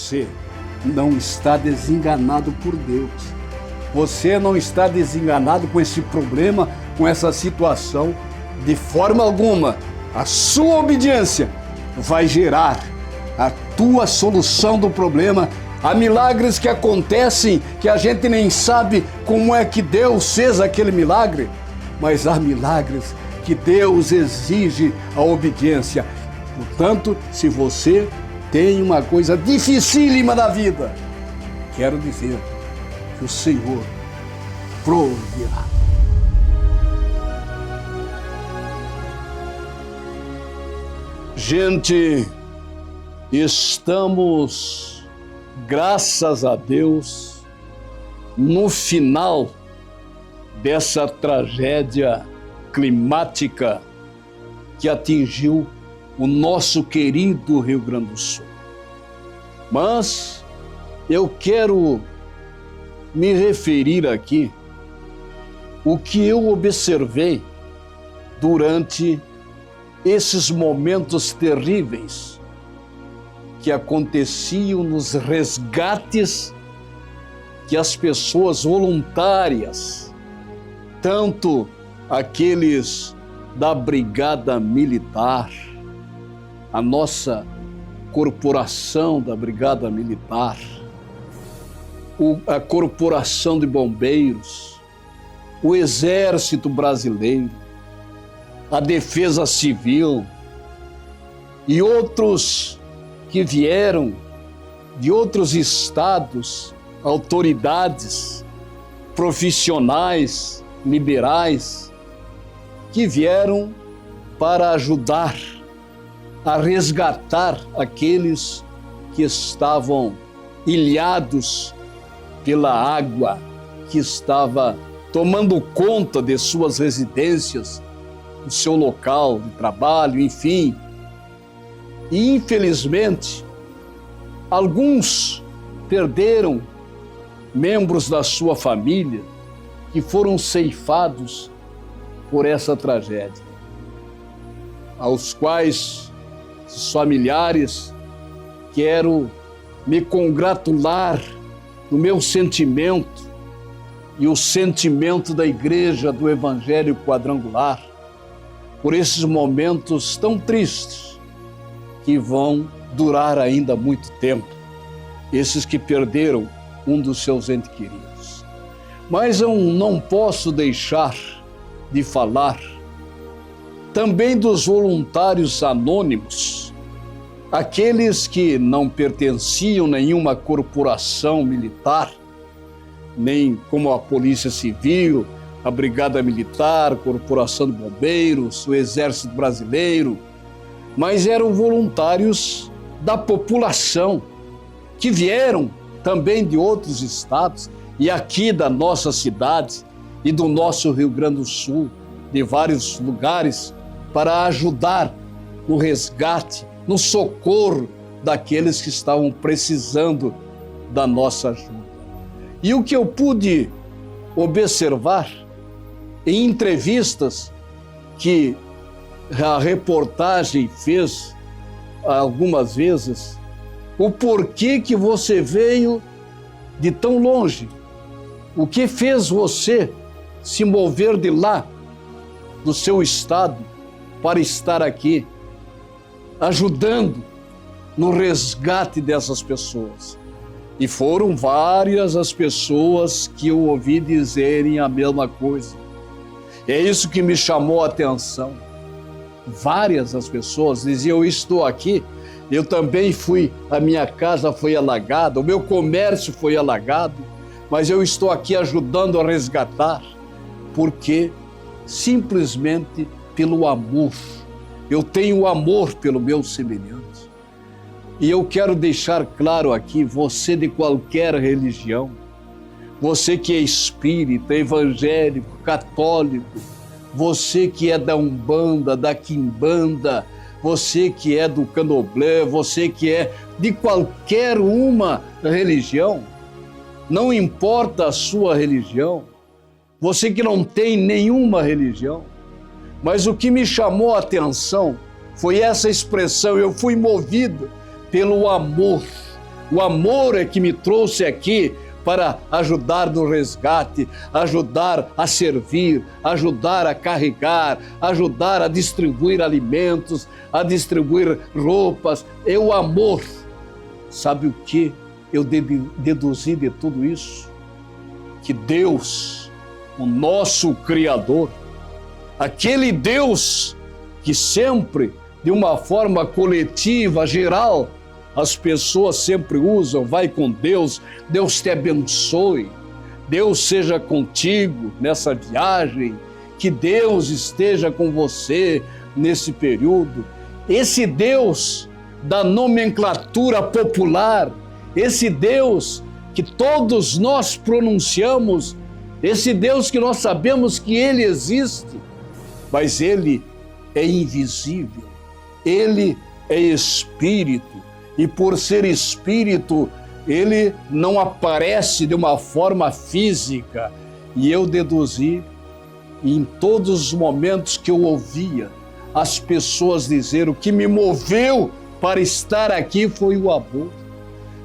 você não está desenganado por Deus. Você não está desenganado com esse problema, com essa situação. De forma alguma, a sua obediência vai gerar a tua solução do problema. Há milagres que acontecem que a gente nem sabe como é que Deus fez aquele milagre, mas há milagres que Deus exige a obediência. Portanto, se você tem uma coisa dificílima na vida, quero dizer que o Senhor proverá. Gente, estamos, graças a Deus, no final dessa tragédia climática que atingiu o nosso querido Rio Grande do Sul. Mas eu quero me referir aqui o que eu observei durante esses momentos terríveis que aconteciam nos resgates que as pessoas voluntárias, tanto aqueles da Brigada Militar, a nossa corporação da Brigada Militar, a Corporação de Bombeiros, o Exército Brasileiro, a Defesa Civil e outros que vieram de outros estados, autoridades, profissionais, liberais, que vieram para ajudar a resgatar aqueles que estavam ilhados pela água que estava tomando conta de suas residências, do seu local de trabalho, enfim. E, infelizmente, alguns perderam membros da sua família que foram ceifados por essa tragédia, aos quais os familiares quero me congratular no meu sentimento e o sentimento da Igreja do Evangelho Quadrangular por esses momentos tão tristes que vão durar ainda muito tempo, esses que perderam um dos seus entes queridos. Mas eu não posso deixar de falar também dos voluntários anônimos, aqueles que não pertenciam a nenhuma corporação militar, nem como a Polícia Civil, a Brigada Militar, a Corporação de Bombeiros, o Exército Brasileiro, mas eram voluntários da população, que vieram também de outros estados e aqui da nossa cidade e do nosso Rio Grande do Sul, de vários lugares, para ajudar no resgate, no socorro daqueles que estavam precisando da nossa ajuda. E o que eu pude observar em entrevistas que a reportagem fez algumas vezes, o porquê que você veio de tão longe, o que fez você se mover de lá, do seu estado, para estar aqui, ajudando no resgate dessas pessoas. E foram várias as pessoas que eu ouvi dizerem a mesma coisa. É isso que me chamou a atenção. Várias as pessoas diziam: eu estou aqui, eu também fui, a minha casa foi alagada, o meu comércio foi alagado, mas eu estou aqui ajudando a resgatar, porque simplesmente pelo amor. Eu tenho amor pelo meu semelhante. E eu quero deixar claro aqui, você de qualquer religião, você que é espírita, evangélico, católico, você que é da Umbanda, da Quimbanda, você que é do Candomblé, você que é de qualquer uma religião, não importa a sua religião, você que não tem nenhuma religião, mas o que me chamou a atenção foi essa expressão: eu fui movido pelo amor O amor é que me trouxe aqui para ajudar no resgate, ajudar a servir, ajudar a carregar, ajudar a distribuir alimentos, a distribuir roupas. É o amor. Sabe o que eu deduzi de tudo isso? Que Deus, o nosso Criador, aquele Deus que sempre, de uma forma coletiva, geral, as pessoas sempre usam, vai com Deus, Deus te abençoe, Deus seja contigo nessa viagem, que Deus esteja com você nesse período. Esse Deus da nomenclatura popular, esse Deus que todos nós pronunciamos, esse Deus que nós sabemos que Ele existe, mas Ele é invisível, Ele é Espírito, e por ser Espírito, Ele não aparece de uma forma física. E eu deduzi, em todos os momentos que eu ouvia as pessoas dizer, o que me moveu para estar aqui foi o amor.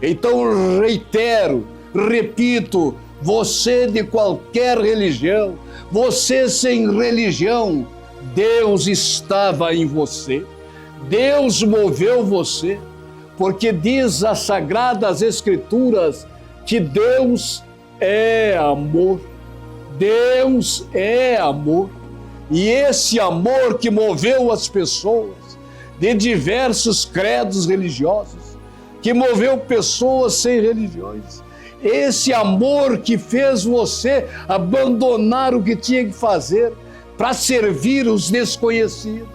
Então reitero, repito, você de qualquer religião, você sem religião, Deus estava em você, Deus moveu você, porque diz as Sagradas Escrituras que Deus é amor, Deus é amor, e esse amor que moveu as pessoas de diversos credos religiosos, que moveu pessoas sem religiões, esse amor que fez você abandonar o que tinha que fazer para servir os desconhecidos,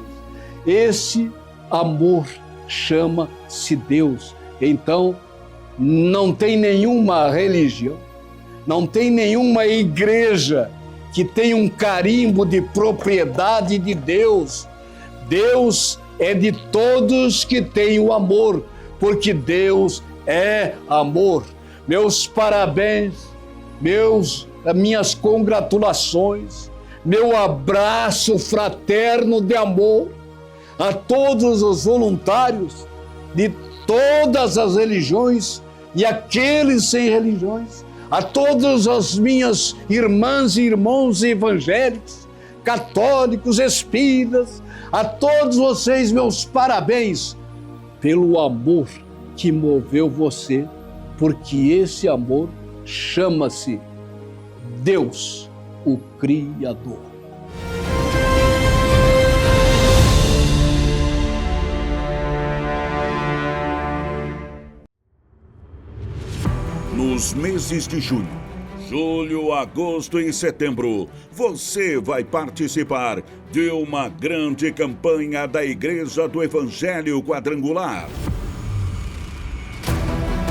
esse amor chama-se Deus. Então, não tem nenhuma religião, não tem nenhuma igreja que tenha um carimbo de propriedade de Deus. Deus é de todos que têm o amor, porque Deus é amor. Meus parabéns, minhas congratulações, meu abraço fraterno de amor a todos os voluntários de todas as religiões e aqueles sem religiões, a todas as minhas irmãs e irmãos evangélicos, católicos, espíritas, a todos vocês, meus parabéns pelo amor que moveu você, porque esse amor chama-se Deus, o Criador. Nos meses de junho, julho, agosto e setembro, você vai participar de uma grande campanha da Igreja do Evangelho Quadrangular.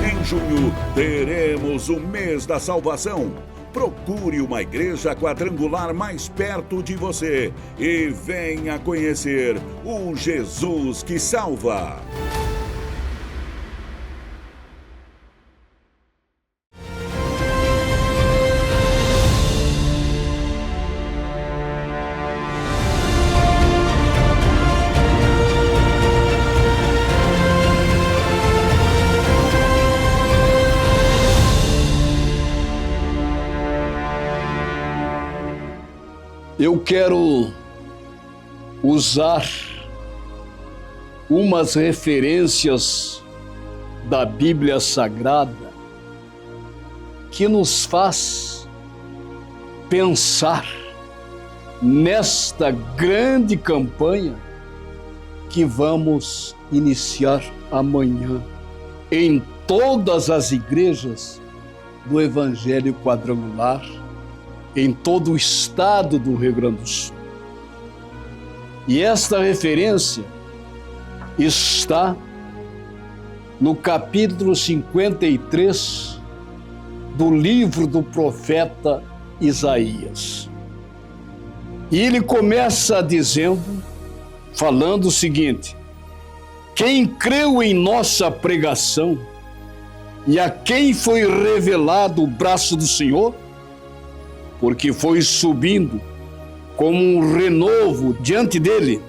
Em junho, teremos o mês da salvação. Procure uma igreja quadrangular mais perto de você e venha conhecer o Jesus que salva. Eu quero usar umas referências da Bíblia Sagrada que nos faz pensar nesta grande campanha que vamos iniciar amanhã em todas as igrejas do Evangelho Quadrangular, em todo o estado do Rio Grande do Sul. E esta referência está no capítulo 53 do livro do profeta Isaías. E ele começa dizendo, falando o seguinte: quem creu em nossa pregação e a quem foi revelado o braço do Senhor, porque foi subindo como um renovo diante dele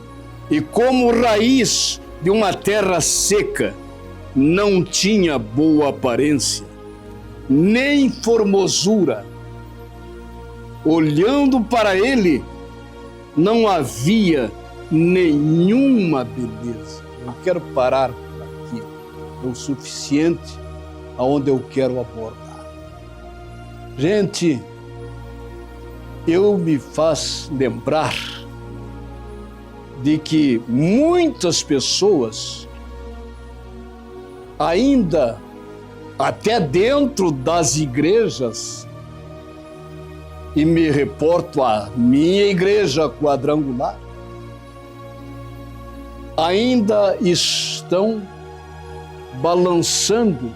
e como raiz de uma terra seca, não tinha boa aparência, nem formosura. Olhando para ele, não havia nenhuma beleza. Eu quero parar por aqui, é o suficiente aonde eu quero abordar. Gente, eu me faz lembrar de que muitas pessoas ainda, até dentro das igrejas, e me reporto à minha igreja quadrangular, ainda estão balançando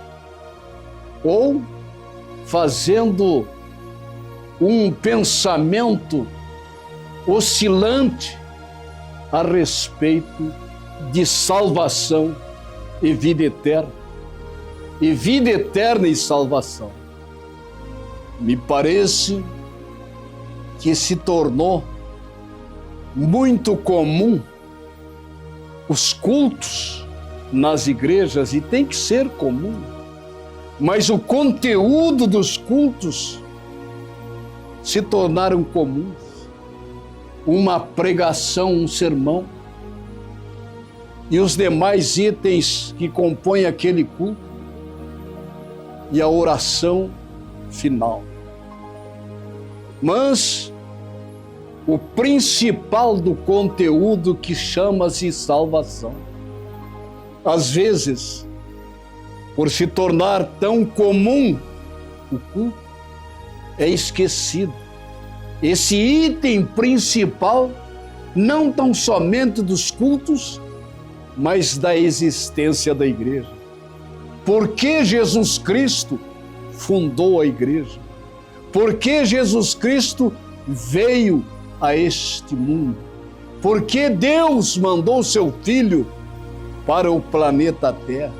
ou fazendo um pensamento oscilante a respeito de salvação e vida eterna. E vida eterna e salvação. Me parece que se tornou muito comum os cultos nas igrejas, e tem que ser comum, mas o conteúdo dos cultos se tornaram comuns. Uma pregação, um sermão, e os demais itens que compõem aquele culto, e a oração final. Mas o principal do conteúdo, que chama-se salvação, às vezes, por se tornar tão comum o culto, é esquecido. Esse item principal, não tão somente dos cultos, mas da existência da igreja. Por que Jesus Cristo fundou a igreja? Por que Jesus Cristo veio a este mundo? Por que Deus mandou seu Filho para o planeta Terra?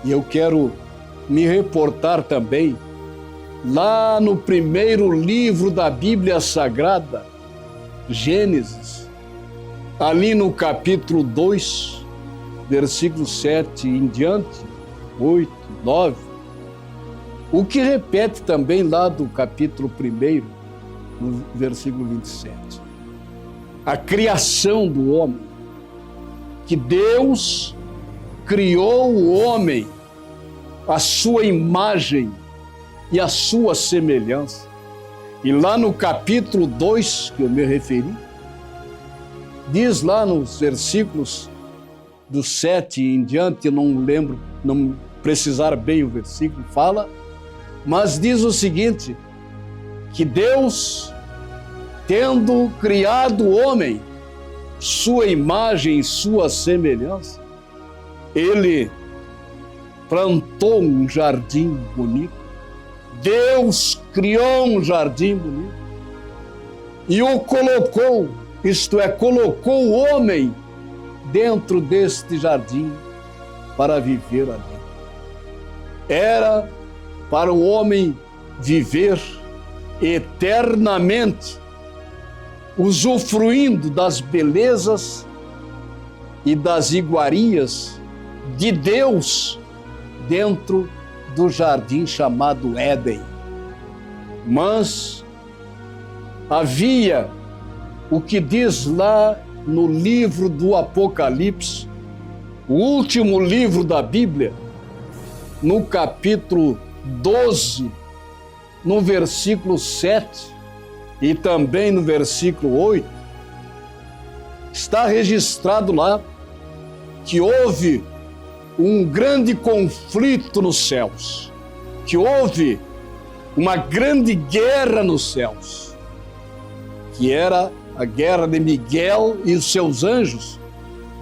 E eu quero me reportar também lá no primeiro livro da Bíblia Sagrada, Gênesis, ali no capítulo 2, versículo 7 em diante, 8, 9, o que repete também lá do capítulo 1, no versículo 27. A criação do homem, que Deus criou o homem à sua imagem e à sua semelhança. E lá no capítulo 2, que eu me referi, diz lá nos versículos do 7 em diante, eu não lembro, não precisar bem o versículo, fala, mas diz o seguinte, que Deus, tendo criado o homem, sua imagem e sua semelhança, ele plantou um jardim bonito. Deus criou um jardim bonito e o colocou, isto é, colocou o homem dentro deste jardim para viver ali. Era para o homem viver eternamente, usufruindo das belezas e das iguarias de Deus dentro do jardim chamado Éden. Mas havia o que diz lá no livro do Apocalipse, o último livro da Bíblia, no capítulo 12, no versículo 7 e também no versículo 8, está registrado lá que houve um grande conflito nos céus, que houve uma grande guerra nos céus, que era a guerra de Miguel e os seus anjos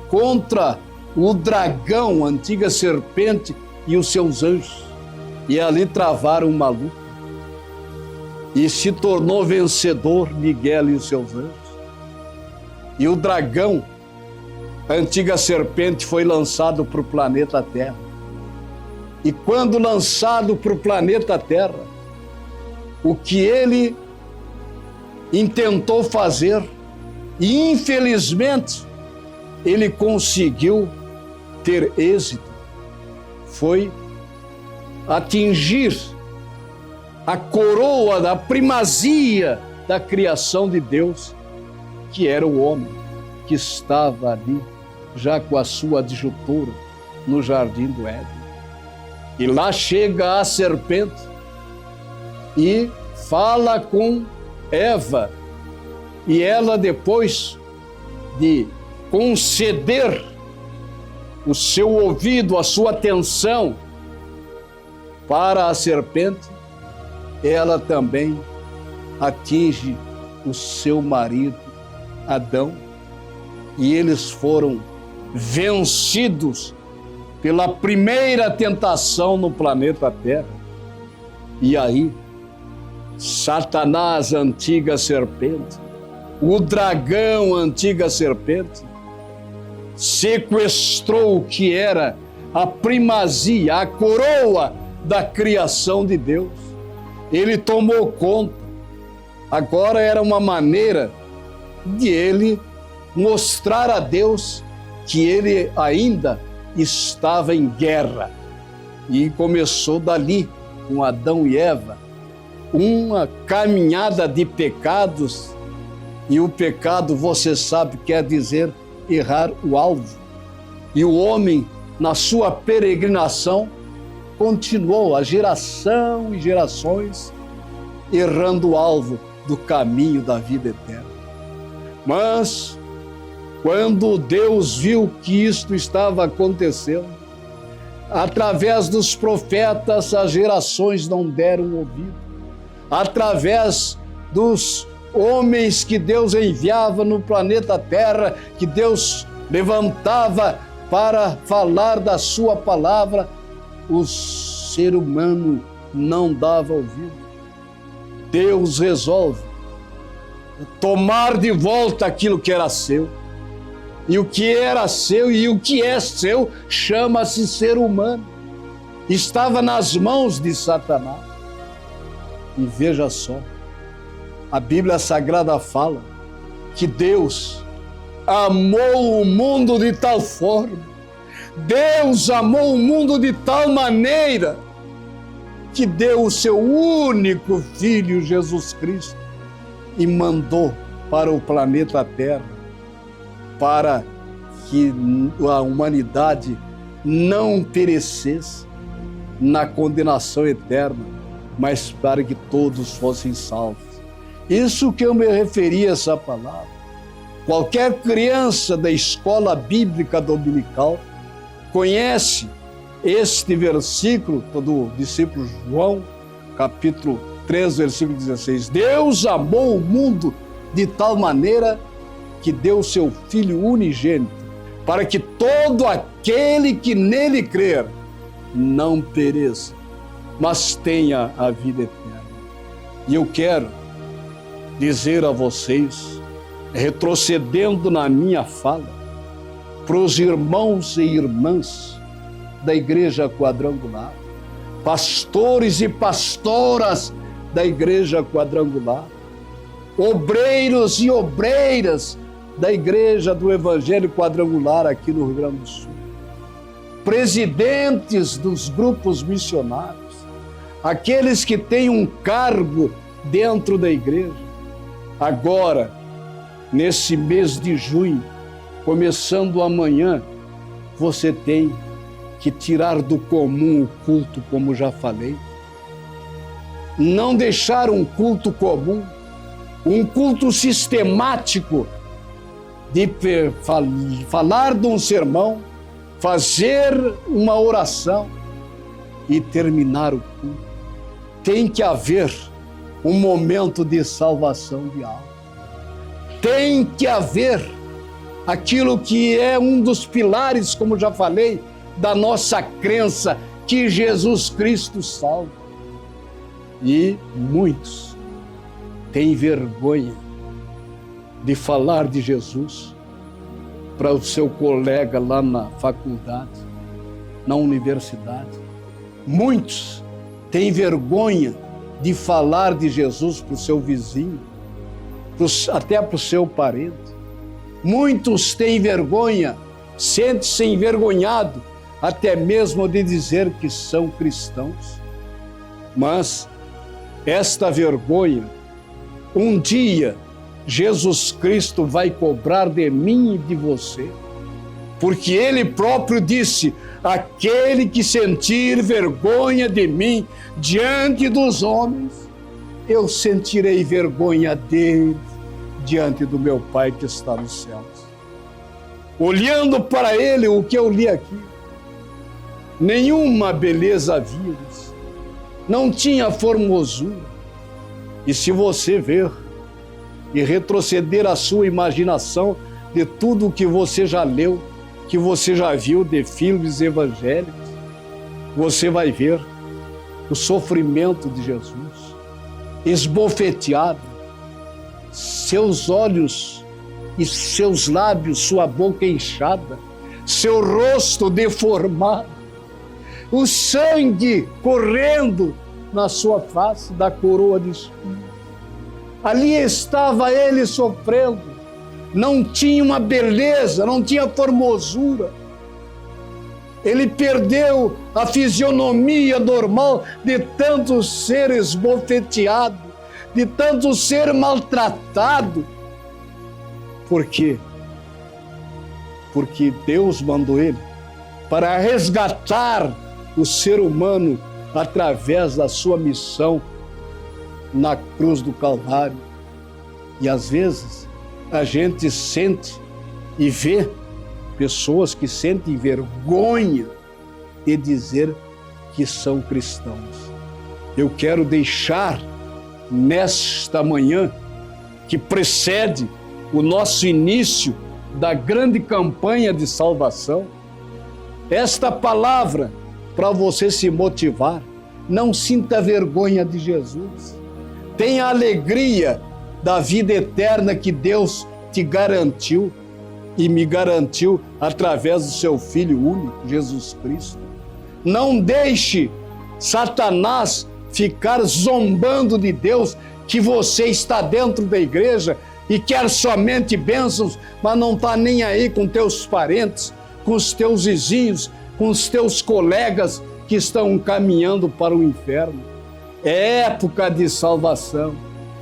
contra o dragão, a antiga serpente, e os seus anjos. E ali travaram uma luta. E se tornou vencedor Miguel e os seus anjos. E o dragão, a antiga serpente, foi lançado para o planeta Terra. E quando lançado para o planeta Terra, o que ele intentou fazer, e infelizmente ele conseguiu ter êxito, foi atingir a coroa da primazia da criação de Deus, que era o homem que estava ali, já com a sua adjutora, no jardim do Éden. E lá chega a serpente e fala com Eva, e ela, depois de conceder o seu ouvido, a sua atenção para a serpente, ela também atinge o seu marido, Adão, e eles foram vencidos pela primeira tentação no planeta Terra. E aí, Satanás, a antiga serpente, o dragão, a antiga serpente, sequestrou o que era a primazia, a coroa da criação de Deus. Ele tomou conta. Agora era uma maneira de ele mostrar a Deus que ele ainda estava em guerra. E começou dali, com Adão e Eva, uma caminhada de pecados. E o pecado, você sabe, quer dizer errar o alvo. E o homem, na sua peregrinação, continuou a geração e gerações errando o alvo do caminho da vida eterna. Mas, quando Deus viu que isto estava acontecendo, através dos profetas, as gerações não deram ouvido. Através dos homens que Deus enviava no planeta Terra, que Deus levantava para falar da sua palavra, o ser humano não dava ouvido. Deus resolve tomar de volta aquilo que era seu. E o que era seu e o que é seu chama-se ser humano. Estava nas mãos de Satanás. E veja só, a Bíblia Sagrada fala que Deus amou o mundo de tal forma, Deus amou o mundo de tal maneira, que deu o seu único Filho, Jesus Cristo, e mandou para o planeta Terra, para que a humanidade não perecesse na condenação eterna, mas para que todos fossem salvos. Isso que eu me referi a essa palavra. Qualquer criança da escola bíblica dominical conhece este versículo do discípulo João, capítulo 3, versículo 16. Deus amou o mundo de tal maneira que deu o seu Filho unigênito, para que todo aquele que nele crer não pereça, mas tenha a vida eterna. E eu quero dizer a vocês, retrocedendo na minha fala, para os irmãos e irmãs da Igreja Quadrangular, pastores e pastoras da Igreja Quadrangular, obreiros e obreiras da Igreja do Evangelho Quadrangular aqui no Rio Grande do Sul, presidentes dos grupos missionários, aqueles que têm um cargo dentro da igreja. Agora, nesse mês de junho, começando amanhã, você tem que tirar do comum o culto, como já falei. Não deixar um culto comum, um culto sistemático de falar de um sermão, fazer uma oração e terminar o culto. Tem que haver um momento de salvação de alma. Tem que haver aquilo que é um dos pilares, como já falei, da nossa crença, que Jesus Cristo salva. E muitos têm vergonha de falar de Jesus para o seu colega lá na faculdade, na universidade. Muitos têm vergonha de falar de Jesus para o seu vizinho, até para o seu parente. Muitos têm vergonha, sentem-se envergonhados até mesmo de dizer que são cristãos. Mas esta vergonha, um dia, Jesus Cristo vai cobrar de mim e de você, porque Ele próprio disse: aquele que sentir vergonha de mim diante dos homens, eu sentirei vergonha dele diante do meu Pai que está nos céus. Olhando para Ele, o que eu li aqui, nenhuma beleza havia, não tinha formosura. E se você ver e retroceder a sua imaginação de tudo que você já leu, que você já viu de filmes evangélicos, você vai ver o sofrimento de Jesus, esbofeteado, seus olhos e seus lábios, sua boca inchada, seu rosto deformado, o sangue correndo na sua face da coroa de espinhos. Ali estava ele sofrendo, não tinha uma beleza, não tinha formosura. Ele perdeu a fisionomia normal de tanto ser esbofeteado, de tanto ser maltratado. Por quê? Porque Deus mandou ele para resgatar o ser humano através da sua missão na cruz do Calvário. E às vezes a gente sente e vê pessoas que sentem vergonha de dizer que são cristãos. Eu quero deixar nesta manhã que precede o nosso início da grande campanha de salvação, esta palavra para você se motivar. Não sinta vergonha de Jesus. Tenha alegria da vida eterna que Deus te garantiu e me garantiu através do seu Filho único, Jesus Cristo. Não deixe Satanás ficar zombando de Deus, que você está dentro da igreja e quer somente bênçãos, mas não está nem aí com teus parentes, com os teus vizinhos, com os teus colegas que estão caminhando para o inferno. É época de salvação,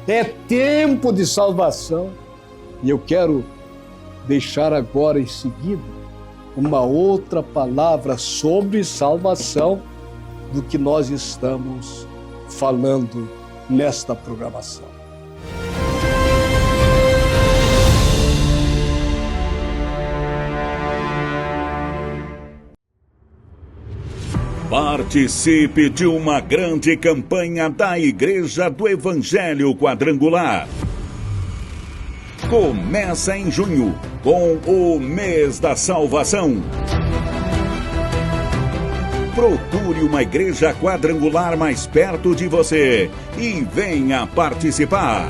é tempo de salvação. E eu quero deixar agora em seguida uma outra palavra sobre salvação do que nós estamos falando nesta programação. Participe de uma grande campanha da Igreja do Evangelho Quadrangular. Começa em junho com o Mês da Salvação. Procure uma igreja quadrangular mais perto de você e venha participar.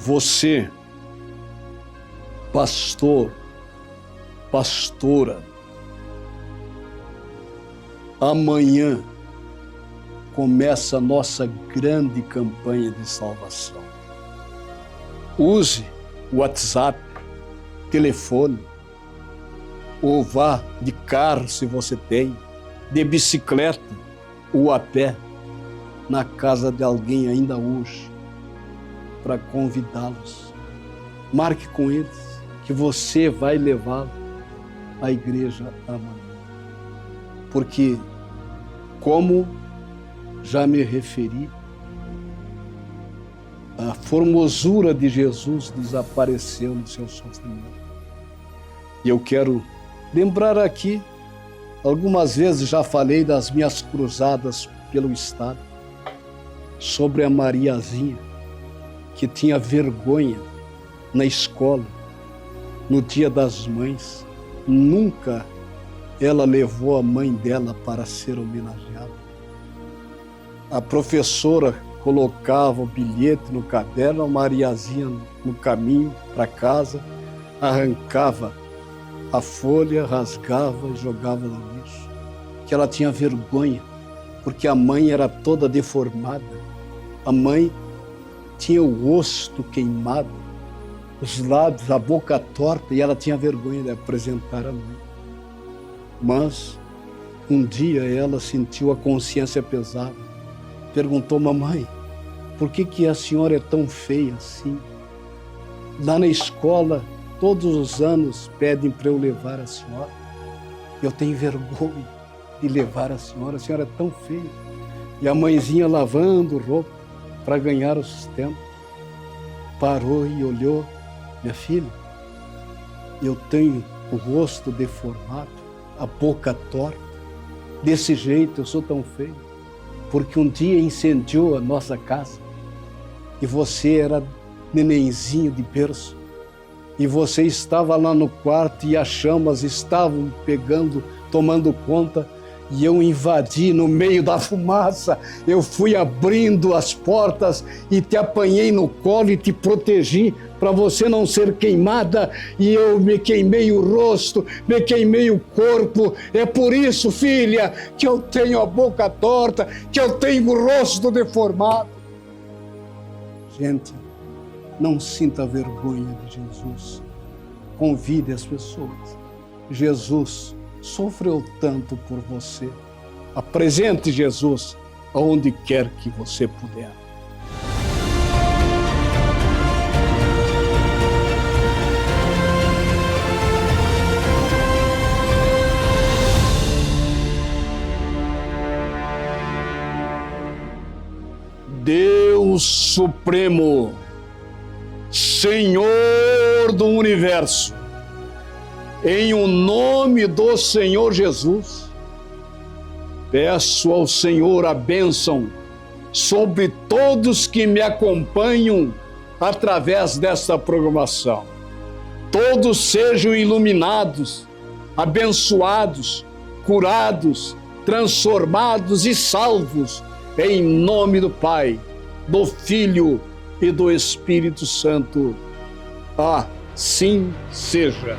Você, pastor, pastora, amanhã começa a nossa grande campanha de salvação. Use o WhatsApp, telefone, ou vá de carro se você tem, de bicicleta ou a pé, na casa de alguém ainda hoje, para convidá-los. Marque com eles que você vai levá-los à igreja amanhã. Porque, como já me referi, a formosura de Jesus desapareceu no seu sofrimento. E eu quero lembrar aqui, algumas vezes já falei das minhas cruzadas pelo estado, sobre a Mariazinha, que tinha vergonha na escola, no Dia das Mães, nunca ela levou a mãe dela para ser homenageada. A professora colocava o bilhete no caderno, a Mariazinha no caminho para casa, arrancava a folha, rasgava e jogava no lixo. Que ela tinha vergonha, porque a mãe era toda deformada. A mãe tinha o rosto queimado, os lábios, a boca torta, e ela tinha vergonha de apresentar a mãe. Mas um dia ela sentiu a consciência pesada. Perguntou: mamãe, por que a senhora é tão feia assim? Lá na escola, todos os anos pedem para eu levar a senhora. Eu tenho vergonha de levar a senhora é tão feia. E a mãezinha lavando roupa para ganhar o sustento, parou e olhou: minha filha, eu tenho o rosto deformado, a boca torta, desse jeito eu sou tão feio, porque um dia incendiou a nossa casa e você era nenenzinho de berço e você estava lá no quarto e as chamas estavam pegando, tomando conta, e eu invadi no meio da fumaça. Eu fui abrindo as portas e te apanhei no colo e te protegi para você não ser queimada, e eu me queimei o rosto, me queimei o corpo. É por isso, filha, que eu tenho a boca torta, que eu tenho o rosto deformado. Gente, não sinta vergonha de Jesus. Convide as pessoas. Jesus sofreu tanto por você. Apresente Jesus aonde quer que você puder. Deus Supremo, Senhor do Universo, em o nome do Senhor Jesus, peço ao Senhor a bênção sobre todos que me acompanham através desta programação. Todos sejam iluminados, abençoados, curados, transformados e salvos, em nome do Pai, do Filho e do Espírito Santo. Assim seja.